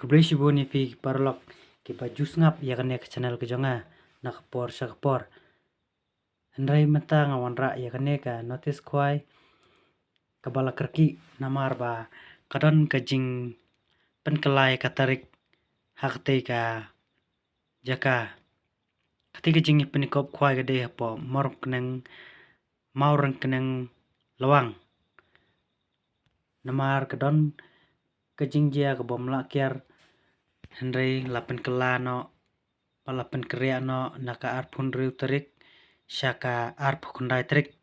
Kublai shibu ni pi parlok ki baju ngap ya kan ke channel ke jonga nak por sakpor. Hendrai mata ngawan ra ya kan ka notice kwai kabala kerki namar ba kadon kajing penkelai katarik hakte ka jaka. Ketika jing penikop kwai gede po morok keneng maureng keneng lawang. Namar kadon kajing jia ke bom lakyar Hendrai lapen kela no palapen keria no naka arpun riu terik syaka arpu kundai terik.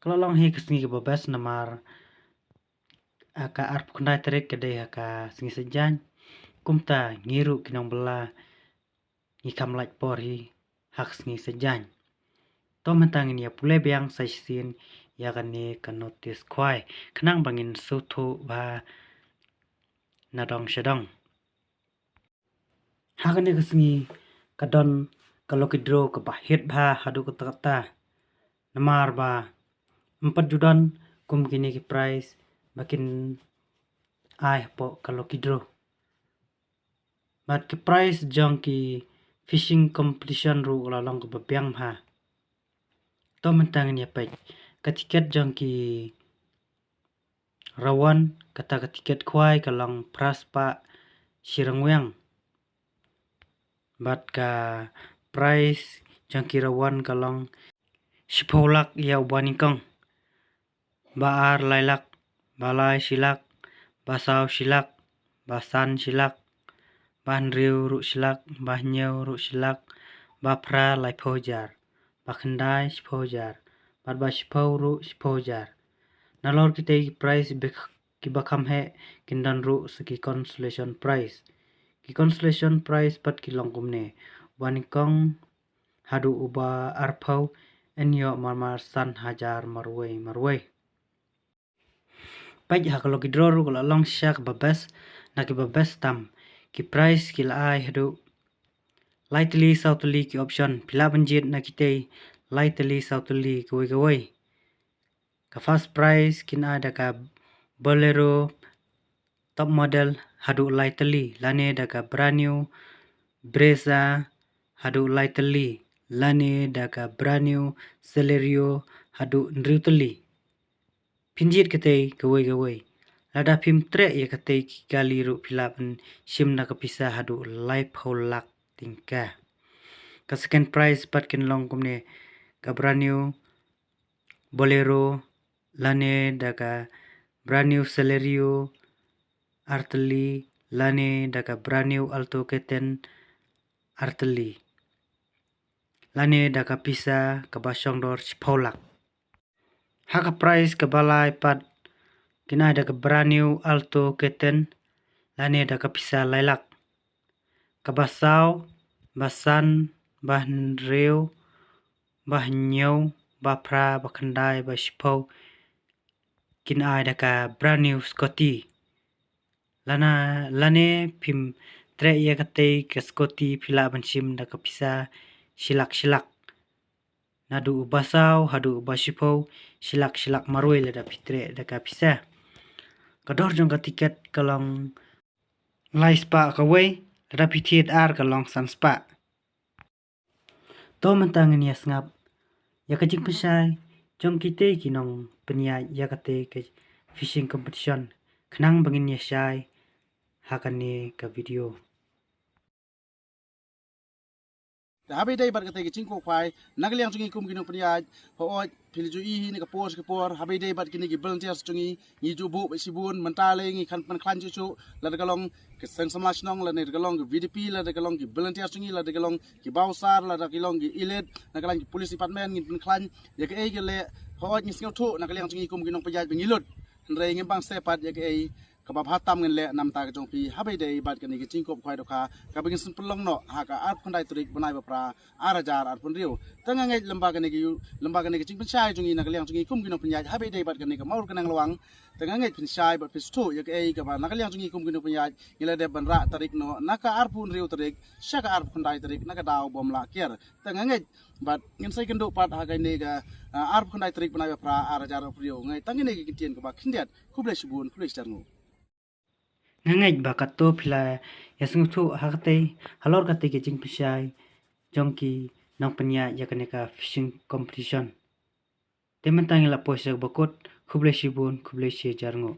Kalau long hi kesengi ke babas namar aka arpu kundai terik kede aka sengi sejan kumta ngiru kinong bela ngikam lait por hi hak sengi sejan. To mentangin ya pule biang saisin ya kan ni kan notice kwai kenang bangin sutu ba nadong syadong. Hakan ni kesengi kadon kalau kidro ke bahit ba hadu kata namar ba 4 judan kum kini ki price makin ai po kalau kidro. But ki price jong ki fishing competition ru lalong ke babiang ha. To mentangin ya Peit ketiket jong ki rawan kata ketiket kwai kalong pras pa sirangwang. But ka price jong ki rawan kalong sipolak ya ubanikong. Baar lailak, balai silak, basau silak, basan silak, banriu ru silak, bahnyau ru silak, bapra lai pojar, bakhendai sipojar, badba sipau ru sipojar. Nalor kita price ki bakam he kindan ru seki consolation prize. Ki consolation prize pat ki longkum ne. Wanikong hadu uba arpau enyo marmar san hajar marway. Peit ha kalau kidro ru kalau long syak babas na ki babas tam ki price ki lai hadu lightly southly ki option pila banjit na kitay lightly southly gawai. Ka first price kin ada ka bolero top model hadu lightly lane daga brand new breza hadu lightly lane daga brand new celerio hadu nriutli. Pinjit katay gawai. Lada pim tre ya katay kali ru pilapan sim na kapisa hadu life holak tingka. Ka second prize pat kin long kumne ka brand new bolero lane daga brand new celerio arteli lane daga brand new alto keten arteli. Lane daga pisa ka basong dor sipolak. Haka price ke balai pat kina ada ke brand new alto keten lane ada ke pisa lailak ke basau basan bahnreu bahnyau bapra bakhandai basipau kina ada ke brand new Scotty lane pim tre ya kate ke Scotty pila bansim da ke pisa silak nadu basau hadu basipau silak marwai lada pitre daka pisa kador jong ka tiket kalong lai spa kawai lada pithiet ar kalong san spa to mentangin ya ngap ya kajing pesai jong kite kinong penya ya kate ke fishing competition kenang bangin ya syai hakan ni ka video. Habis day bar kata kicing ko kwai nagliang cungi kum kinong peniaj ho piliju i ni kapor habis day bar kini ki volunteer cungi ni jubu sibun mentale ngi kan pan klan cucu la galong ke sang samash nong la ne galong ki VDP la galong ki volunteer cungi la galong ki bausar la galong ki ilet la galong ki police department ngi pan klan ya ke ai ke le ho ngi singau thu nagliang cungi kum kinong peniaj bengilut ndrei ngi bang sepat ya ke ai kabab hatam ngen le nam ta ka jong pi habai dei bat ka ni ki chingkop khwai do kha ka bingin sun pulong no ha ka art khundai turik banai bapra arajar art pun riu tanga ngai lemba ka ni ki ching penchai jungi na kaliang jungi kum kinong penyaj habai dei bat ka ni ka maur kanang lawang tanga ngai penchai bat pistu ya ka ei ka ba na kaliang jungi kum kinong penyaj ngila de ban ra tarik no naka art pun riu tarik syaka art khundai tarik naka daw bom la kier tanga ngai bat ngin sai kendo pat ha ka ni ka art khundai tarik banai bapra arajar riu ngai tanga ni ki tien ka ba khindiat khuble subun khuble starngu Ngangai ba kato phila yasung thu hakate halor kate ke jing pisai jongki nang penya yakaneka fishing competition. Temen tangi la poisa bakot khuble shibun khuble she jarngo.